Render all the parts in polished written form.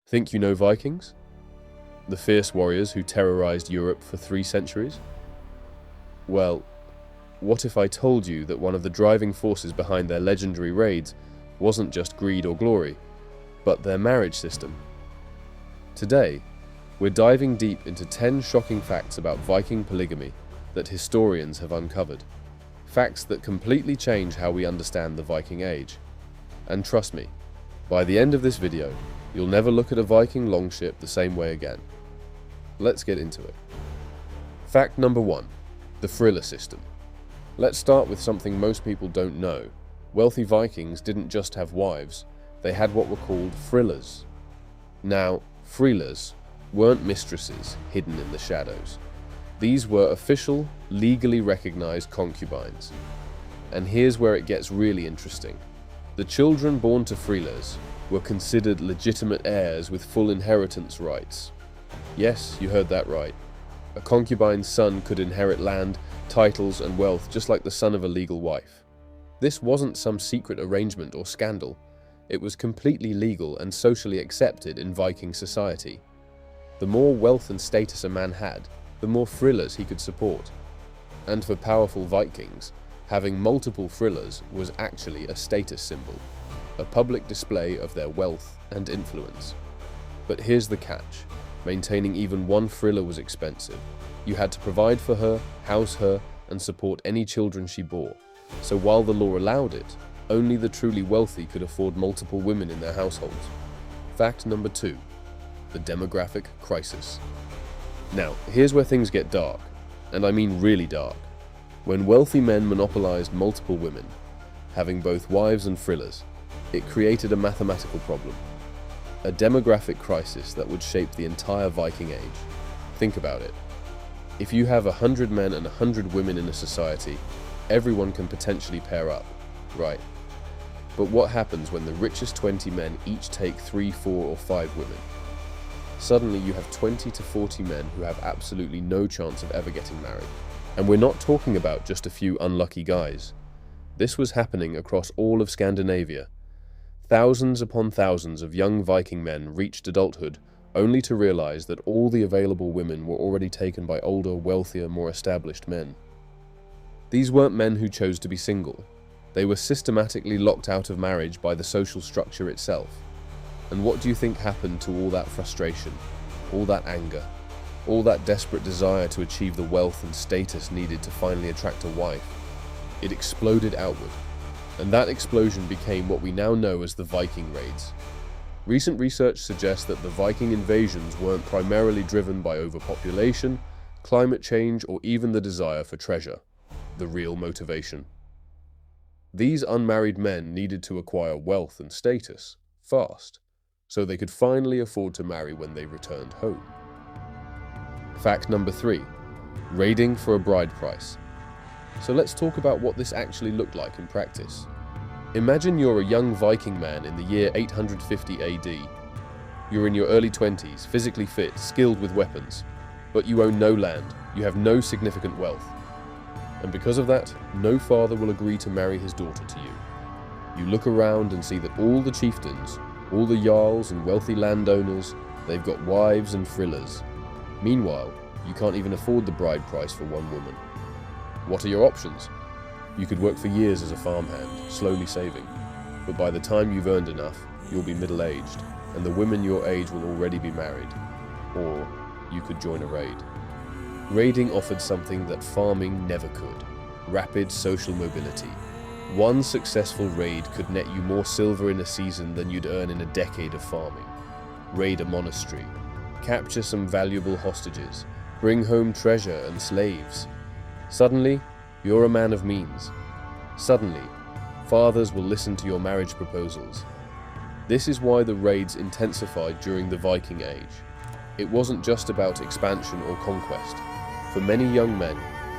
Think you know Vikings? The fierce warriors who terrorized Europe for 3 centuries? Well, what if I told you that one of the driving forces behind their legendary raids wasn't just greed or glory, but their marriage system? Today, we're diving deep into 10 shocking facts about Viking polygamy that historians have uncovered. Facts that completely change how we understand the Viking Age. And trust me, by the end of this video, you'll never look at a Viking longship the same way again. Let's get into it. Fact number 1. The Frilla system. Let's start with something most people don't know. Wealthy Vikings didn't just have wives, they had what were called frillas. Now, frillas weren't mistresses hidden in the shadows. These were official, legally recognized concubines. And here's where it gets really interesting. The children born to frillas were considered legitimate heirs with full inheritance rights. Yes, you heard that right. A concubine's son could inherit land, titles, and wealth just like the son of a legal wife. This wasn't some secret arrangement or scandal. It was completely legal and socially accepted in Viking society. The more wealth and status a man had, the more frillas he could support. And for powerful Vikings, having multiple frillas was actually a status symbol, a public display of their wealth and influence. But here's the catch. Maintaining even one frilla was expensive. You had to provide for her, house her, and support any children she bore. So while the law allowed it, only the truly wealthy could afford multiple women in their households. Fact number 2. The demographic crisis. Now, here's where things get dark, and I mean really dark. When wealthy men monopolized multiple women, having both wives and frillas, it created a mathematical problem. A demographic crisis that would shape the entire Viking Age. Think about it. If you have 100 men and 100 women in a society, everyone can potentially pair up, right? But what happens when the richest 20 men each take 3, 4, or 5 women? Suddenly you have 20 to 40 men who have absolutely no chance of ever getting married. And we're not talking about just a few unlucky guys. This was happening across all of Scandinavia. Thousands upon thousands of young Viking men reached adulthood only to realize that all the available women were already taken by older, wealthier, more established men. These weren't men who chose to be single. They were systematically locked out of marriage by the social structure itself. And what do you think happened to all that frustration, all that anger, all that desperate desire to achieve the wealth and status needed to finally attract a wife? It exploded outward. And that explosion became what we now know as the Viking raids. Recent research suggests that the Viking invasions weren't primarily driven by overpopulation, climate change, or even the desire for treasure, the real motivation. These unmarried men needed to acquire wealth and status fast, so they could finally afford to marry when they returned home. Fact number 3. Raiding for a bride price. So let's talk about what this actually looked like in practice. Imagine you're a young Viking man in the year 850 AD. You're in your early 20s, physically fit, skilled with weapons, but you own no land, you have no significant wealth. And because of that, no father will agree to marry his daughter to you. You look around and see that all the chieftains, all the jarls and wealthy landowners, they've got wives and frillas. Meanwhile, you can't even afford the bride price for one woman. What are your options? You could work for years as a farmhand, slowly saving. But by the time you've earned enough, you'll be middle-aged, and the women your age will already be married. Or you could join a raid. Raiding offered something that farming never could: rapid social mobility. One successful raid could net you more silver in a season than you'd earn in a decade of farming. Raid a monastery, capture some valuable hostages, bring home treasure and slaves. Suddenly, you're a man of means. Suddenly, fathers will listen to your marriage proposals. This is why the raids intensified during the Viking Age. It wasn't just about expansion or conquest. For many young men,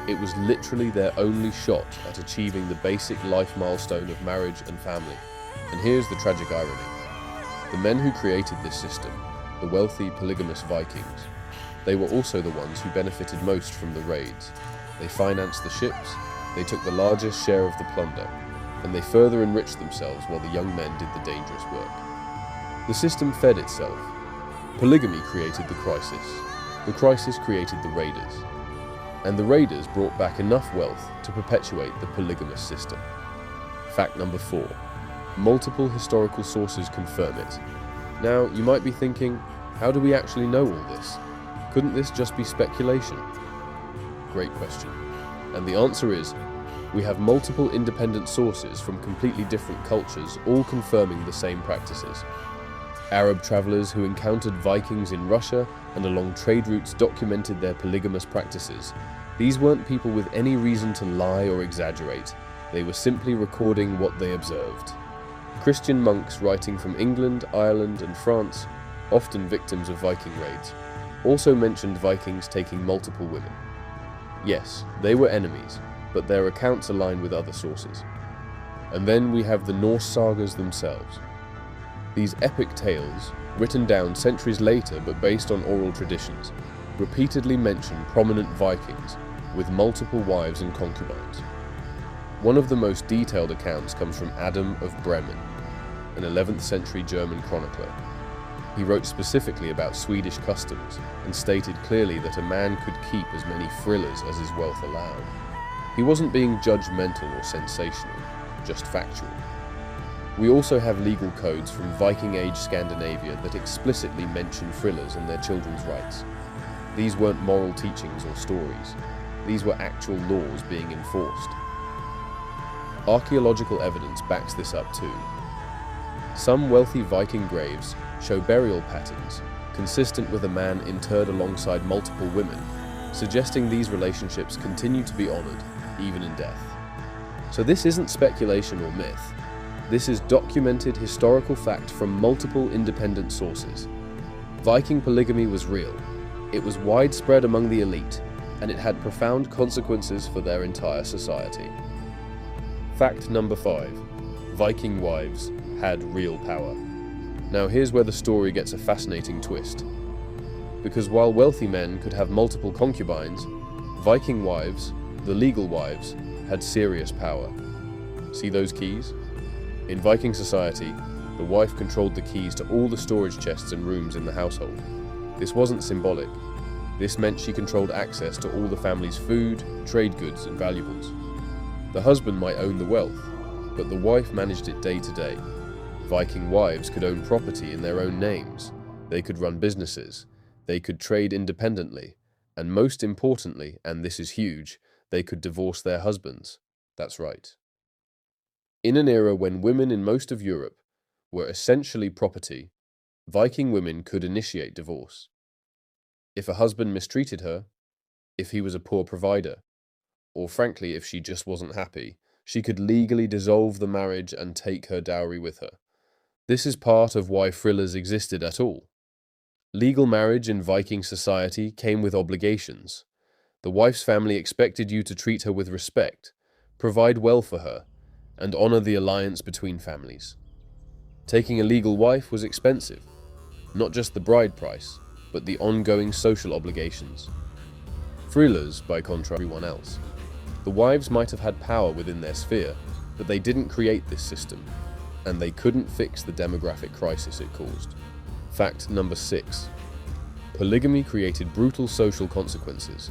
it was literally their only shot at achieving the basic life milestone of marriage and family. And here's the tragic irony. The men who created this system, the wealthy polygamous Vikings, they were also the ones who benefited most from the raids. They financed the ships, they took the largest share of the plunder, and they further enriched themselves while the young men did the dangerous work. The system fed itself. Polygamy created the crisis created the raiders, and the raiders brought back enough wealth to perpetuate the polygamous system. Fact number 4. Multiple historical sources confirm it. Now, you might be thinking, how do we actually know all this? Couldn't this just be speculation? Great question. And the answer is, we have multiple independent sources from completely different cultures all confirming the same practices. Arab travelers who encountered Vikings in Russia and along trade routes documented their polygamous practices. These weren't people with any reason to lie or exaggerate. They were simply recording what they observed. Christian monks writing from England, Ireland, and France, often victims of Viking raids, also mentioned Vikings taking multiple women. Yes, they were enemies, but their accounts align with other sources. And then we have the Norse sagas themselves. These epic tales, written down centuries later but based on oral traditions, repeatedly mention prominent Vikings with multiple wives and concubines. One of the most detailed accounts comes from Adam of Bremen, an 11th century German chronicler. He wrote specifically about Swedish customs and stated clearly that a man could keep as many frillas as his wealth allowed. He wasn't being judgmental or sensational, just factual. We also have legal codes from Viking Age Scandinavia that explicitly mention frillas and their children's rights. These weren't moral teachings or stories. These were actual laws being enforced. Archaeological evidence backs this up too. Some wealthy Viking graves show burial patterns consistent with a man interred alongside multiple women, suggesting these relationships continue to be honored even in death. So this isn't speculation or myth. This is documented historical fact from multiple independent sources. Viking polygamy was real. It was widespread among the elite, and it had profound consequences for their entire society. Fact number 5. Viking wives had real power. Now here's where the story gets a fascinating twist. Because while wealthy men could have multiple concubines, Viking wives, the legal wives, had serious power. See those keys? In Viking society, the wife controlled the keys to all the storage chests and rooms in the household. This wasn't symbolic. This meant she controlled access to all the family's food, trade goods, and valuables. The husband might own the wealth, but the wife managed it day to day. Viking wives could own property in their own names. They could run businesses. They could trade independently. And most importantly, and this is huge, they could divorce their husbands. That's right. In an era when women in most of Europe were essentially property, Viking women could initiate divorce. If a husband mistreated her, if he was a poor provider, or frankly if she just wasn't happy, she could legally dissolve the marriage and take her dowry with her. This is part of why frillas existed at all. Legal marriage in Viking society came with obligations. The wife's family expected you to treat her with respect, provide well for her, and honor the alliance between families. Taking a legal wife was expensive, not just the bride price, but the ongoing social obligations. Frillas, by contrast, everyone else. The wives might have had power within their sphere, but they didn't create this system, and they couldn't fix the demographic crisis it caused. Fact number 6. Polygamy created brutal social consequences.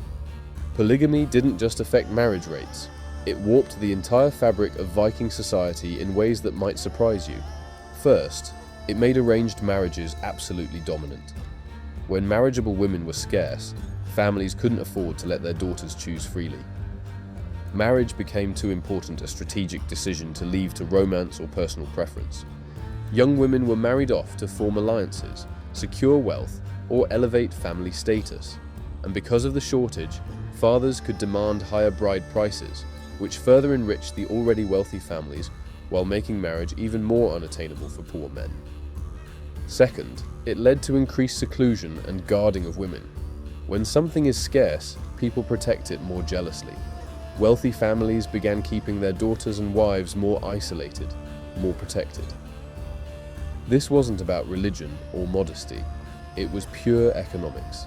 Polygamy didn't just affect marriage rates, it warped the entire fabric of Viking society in ways that might surprise you. First, it made arranged marriages absolutely dominant. When marriageable women were scarce, families couldn't afford to let their daughters choose freely. Marriage became too important a strategic decision to leave to romance or personal preference. Young women were married off to form alliances, secure wealth, or elevate family status. And because of the shortage, fathers could demand higher bride prices, which further enriched the already wealthy families while making marriage even more unattainable for poor men. Second, it led to increased seclusion and guarding of women. When something is scarce, people protect it more jealously. Wealthy families began keeping their daughters and wives more isolated, more protected. This wasn't about religion or modesty, it was pure economics.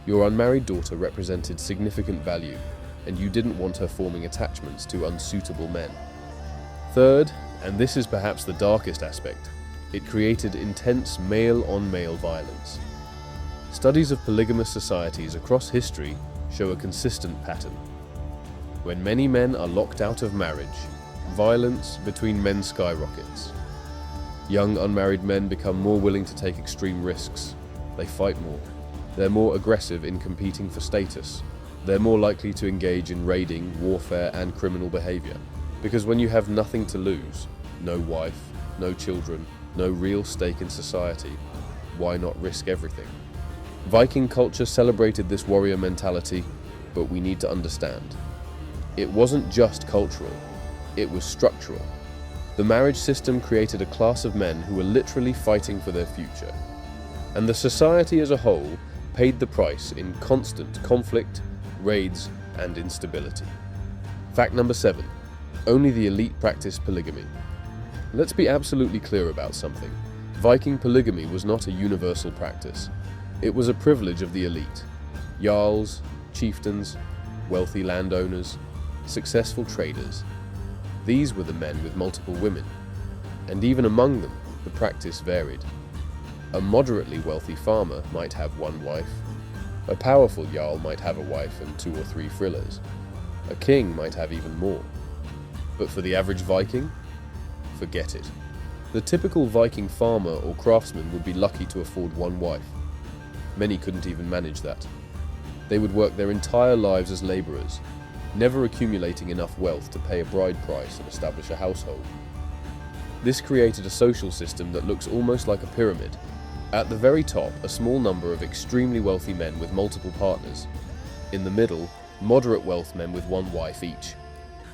Your unmarried daughter represented significant value, and you didn't want her forming attachments to unsuitable men. Third, and this is perhaps the darkest aspect, it created intense male-on-male violence. Studies of polygamous societies across history show a consistent pattern. When many men are locked out of marriage, violence between men skyrockets. Young unmarried men become more willing to take extreme risks. They fight more. They're more aggressive in competing for status. They're more likely to engage in raiding, warfare, and criminal behavior. Because when you have nothing to lose, no wife, no children, no real stake in society, why not risk everything? Viking culture celebrated this warrior mentality, but we need to understand. It wasn't just cultural, it was structural. The marriage system created a class of men who were literally fighting for their future. And the society as a whole paid the price in constant conflict, raids, and instability. Fact number 7. Only the elite practiced polygamy. Let's be absolutely clear about something. Viking polygamy was not a universal practice. It was a privilege of the elite. Jarls, chieftains, wealthy landowners, successful traders. These were the men with multiple women, and even among them, the practice varied. A moderately wealthy farmer might have one wife. A powerful jarl might have a wife and 2 or 3 frillas. A king might have even more. But for the average Viking, forget it. The typical Viking farmer or craftsman would be lucky to afford one wife. Many couldn't even manage that. They would work their entire lives as labourers, never accumulating enough wealth to pay a bride price and establish a household. This created a social system that looks almost like a pyramid. At the very top, a small number of extremely wealthy men with multiple partners. In the middle, moderate wealth men with one wife each.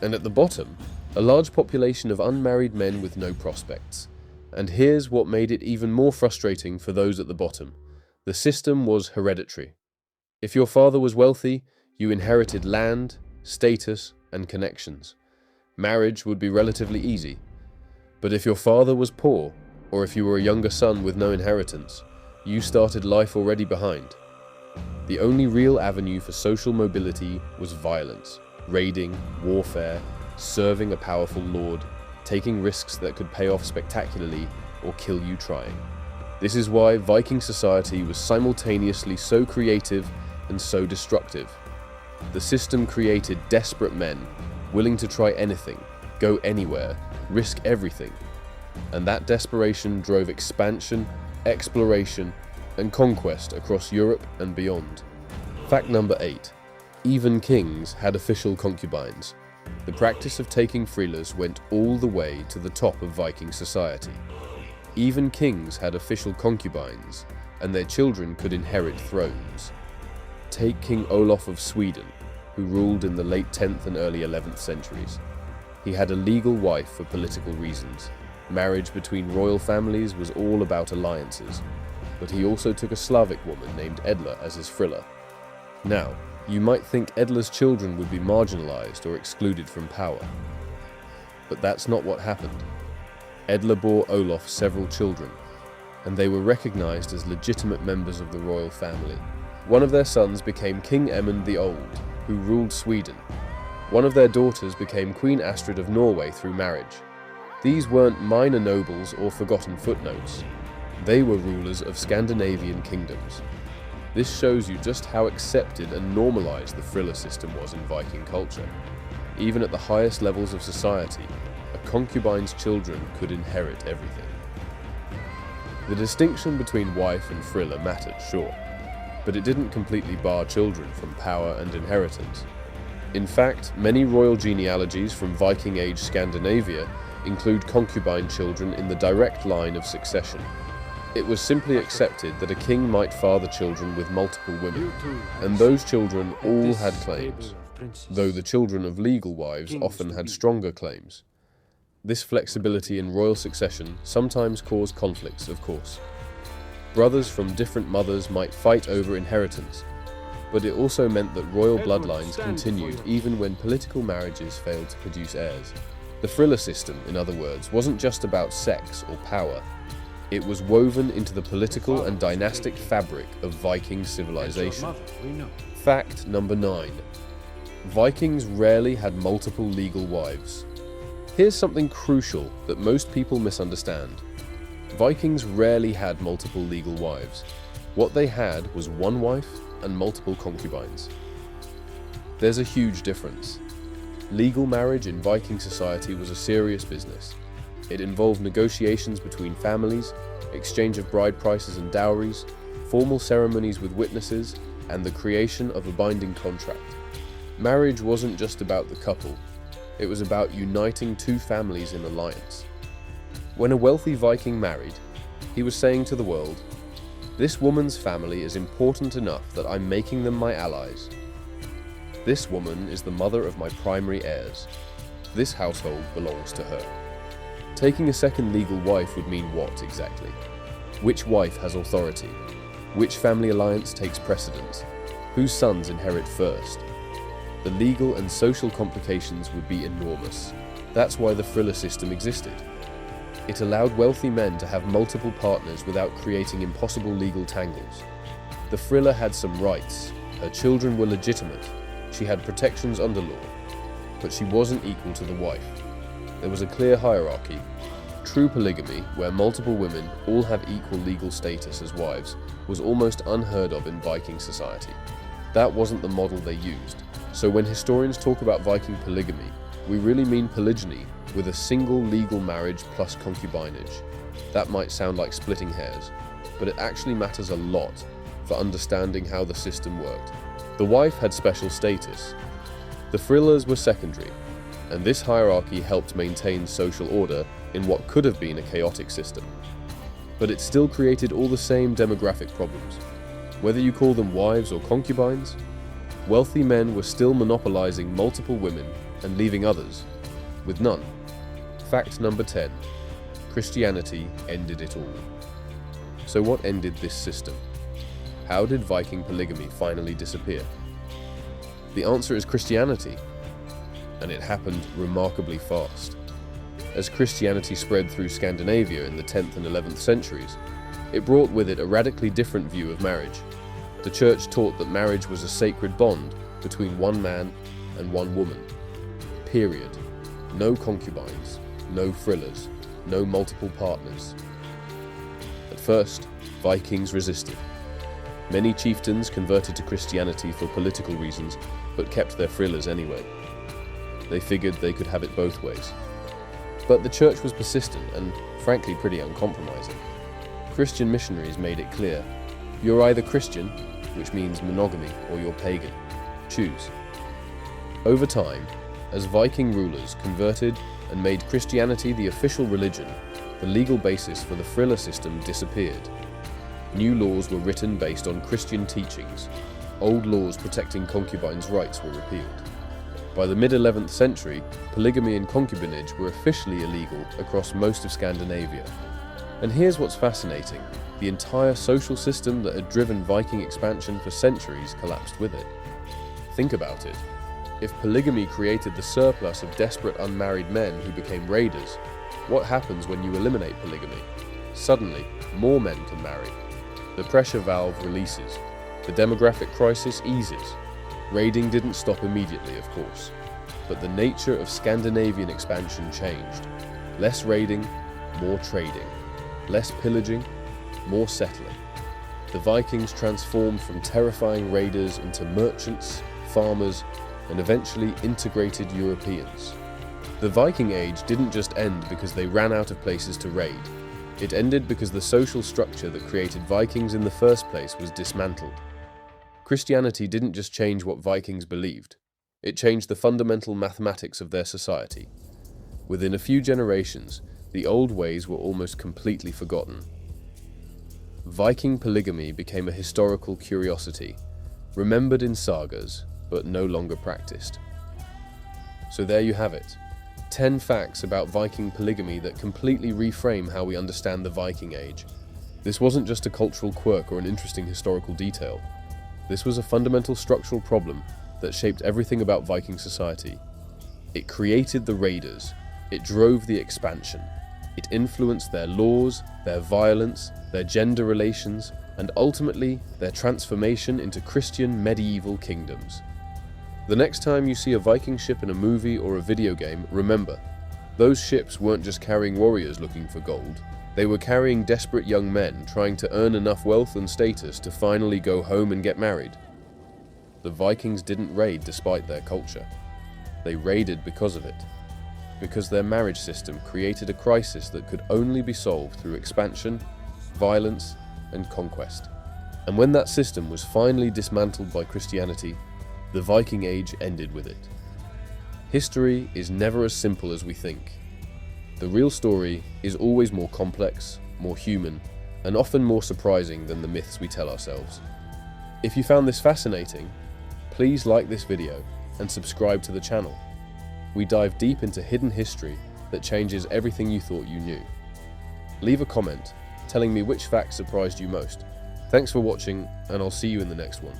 And at the bottom, a large population of unmarried men with no prospects. And here's what made it even more frustrating for those at the bottom. The system was hereditary. If your father was wealthy, you inherited land, status, and connections. Marriage would be relatively easy. But if your father was poor, or if you were a younger son with no inheritance, you started life already behind. The only real avenue for social mobility was violence, raiding, warfare, serving a powerful lord, taking risks that could pay off spectacularly or kill you trying. This is why Viking society was simultaneously so creative and so destructive. The system created desperate men, willing to try anything, go anywhere, risk everything. And that desperation drove expansion, exploration, and conquest across Europe and beyond. Fact number 8. Even kings had official concubines. The practice of taking frillas went all the way to the top of Viking society. Even kings had official concubines, and their children could inherit thrones. Take King Olaf of Sweden, who ruled in the late 10th and early 11th centuries. He had a legal wife for political reasons. Marriage between royal families was all about alliances, but he also took a Slavic woman named Edla as his frilla. Now, you might think Edla's children would be marginalized or excluded from power. But that's not what happened. Edla bore Olaf several children, and they were recognized as legitimate members of the royal family. One of their sons became King Aemund the Old, who ruled Sweden. One of their daughters became Queen Astrid of Norway through marriage. These weren't minor nobles or forgotten footnotes. They were rulers of Scandinavian kingdoms. This shows you just how accepted and normalized the frilla system was in Viking culture. Even at the highest levels of society, a concubine's children could inherit everything. The distinction between wife and frilla mattered, sure, but it didn't completely bar children from power and inheritance. In fact, many royal genealogies from Viking Age Scandinavia include concubine children in the direct line of succession. It was simply accepted that a king might father children with multiple women, and those children all had claims, though the children of legal wives often had stronger claims. This flexibility in royal succession sometimes caused conflicts, of course. Brothers from different mothers might fight over inheritance, but it also meant that royal bloodlines continued even when political marriages failed to produce heirs. The frilla system, in other words, wasn't just about sex or power. It was woven into the political and dynastic fabric of Viking civilization. Fact number 9. Vikings rarely had multiple legal wives. Here's something crucial that most people misunderstand. Vikings rarely had multiple legal wives. What they had was one wife and multiple concubines. There's a huge difference. Legal marriage in Viking society was a serious business. It involved negotiations between families, exchange of bride prices and dowries, formal ceremonies with witnesses, and the creation of a binding contract. Marriage wasn't just about the couple, it was about uniting two families in alliance. When a wealthy Viking married, he was saying to the world, "This woman's family is important enough that I'm making them my allies. This woman is the mother of my primary heirs. This household belongs to her." Taking a second legal wife would mean what exactly? Which wife has authority? Which family alliance takes precedence? Whose sons inherit first? The legal and social complications would be enormous. That's why the Frilla system existed. It allowed wealthy men to have multiple partners without creating impossible legal tangles. The Frilla had some rights. Her children were legitimate. She had protections under law. But she wasn't equal to the wife. There was a clear hierarchy. True polygamy, where multiple women all have equal legal status as wives, was almost unheard of in Viking society. That wasn't the model they used. So when historians talk about Viking polygamy, we really mean polygyny with a single legal marriage plus concubinage. That might sound like splitting hairs, but it actually matters a lot for understanding how the system worked. The wife had special status. The frillas were secondary, and this hierarchy helped maintain social order in what could have been a chaotic system. But it still created all the same demographic problems. Whether you call them wives or concubines, wealthy men were still monopolizing multiple women and leaving others with none. Fact number 10. Christianity ended it all. So what ended this system? How did Viking polygamy finally disappear? The answer is Christianity, and it happened remarkably fast. As Christianity spread through Scandinavia in the 10th and 11th centuries, it brought with it a radically different view of marriage. The church taught that marriage was a sacred bond between one man and one woman. Period. No concubines, no frillas, no multiple partners. At first, Vikings resisted. Many chieftains converted to Christianity for political reasons, but kept their frillas anyway. They figured they could have it both ways. But the church was persistent and, frankly, pretty uncompromising. Christian missionaries made it clear, you're either Christian, which means monogamy, or you're pagan. Choose. Over time, as Viking rulers converted and made Christianity the official religion, the legal basis for the frilla system disappeared. New laws were written based on Christian teachings. Old laws protecting concubines' rights were repealed. By the mid-11th century, polygamy and concubinage were officially illegal across most of Scandinavia. And here's what's fascinating. The entire social system that had driven Viking expansion for centuries collapsed with it. Think about it. If polygamy created the surplus of desperate unmarried men who became raiders, what happens when you eliminate polygamy? Suddenly, more men can marry. The pressure valve releases. The demographic crisis eases. Raiding didn't stop immediately, of course, but the nature of Scandinavian expansion changed. Less raiding, more trading. Less pillaging, more settling. The Vikings transformed from terrifying raiders into merchants, farmers, and eventually integrated Europeans. The Viking Age didn't just end because they ran out of places to raid. It ended because the social structure that created Vikings in the first place was dismantled. Christianity didn't just change what Vikings believed, it changed the fundamental mathematics of their society. Within a few generations, the old ways were almost completely forgotten. Viking polygamy became a historical curiosity, remembered in sagas, but no longer practiced. So there you have it, 10 facts about Viking polygamy that completely reframe how we understand the Viking Age. This wasn't just a cultural quirk or an interesting historical detail. This was a fundamental structural problem that shaped everything about Viking society. It created the raiders, it drove the expansion, it influenced their laws, their violence, their gender relations, and ultimately their transformation into Christian medieval kingdoms. The next time you see a Viking ship in a movie or a video game, remember, those ships weren't just carrying warriors looking for gold, They were carrying desperate young men trying to earn enough wealth and status to finally go home and get married. The Vikings didn't raid despite their culture. They raided because of it, because their marriage system created a crisis that could only be solved through expansion, violence, and conquest. And when that system was finally dismantled by Christianity, the Viking Age ended with it. History is never as simple as we think. The real story is always more complex, more human, and often more surprising than the myths we tell ourselves. If you found this fascinating, please like this video and subscribe to the channel. We dive deep into hidden history that changes everything you thought you knew. Leave a comment telling me which fact surprised you most. Thanks for watching, and I'll see you in the next one.